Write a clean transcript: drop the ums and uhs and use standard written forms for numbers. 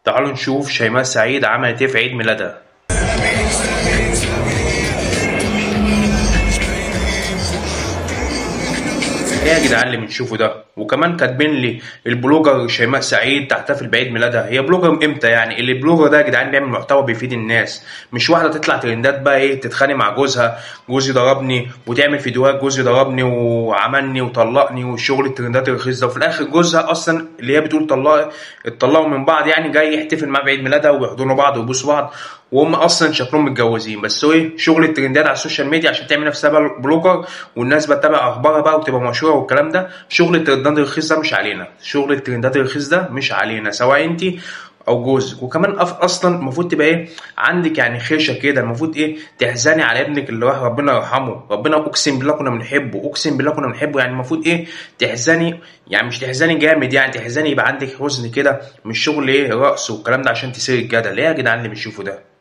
تعالوا نشوف شيماء سعيد عملت ايه في عيد ميلادها. ايه يا جدعان اللي بنشوفه ده؟ وكمان كاتبين لي البلوجر شيماء سعيد تحتفل بعيد ميلادها. هي بلوجر امتى يعني؟ اللي بلوجر ده يا جدعان بيعمل محتوى بيفيد الناس، مش واحده تطلع ترندات بقى ايه تتخانق مع جوزها، جوزي ضربني، وتعمل فيديوهات جوزي ضربني وعملني وطلقني والشغل الترندات الرخيص ده، وفي الاخر جوزها اصلا اللي هي بتقول اتطلقوا من بعض يعني جاي يحتفل معاها بعيد ميلادها ويحضنوا بعض ويبوسوا بعض، وهم اصلا شكلهم متجوزين. بس هو ايه شغل الترندات على السوشيال ميديا عشان تعمل نفسها بقى بلوجر والناس بتتابع اخبارها بقى وتبقى مشهوره والكلام ده. شغل الترندات الرخيص ده مش علينا، شغل الترندات الرخيص ده مش علينا سواء انت او جوزك. وكمان اصلا المفروض تبقى ايه عندك يعني خيشه كده، المفروض ايه تحزني على ابنك اللي راح ربنا يرحمه، ربنا اقسم بالله كنا بنحبه، اقسم بالله كنا بنحبه. يعني المفروض ايه تحزني، يعني مش تحزني جامد، يعني تحزني يبقى عندك حزن كده، مش شغل ايه رقص والكلام ده عشان تثير الجدل. ايه يا جدعان اللي بنشوفه ده؟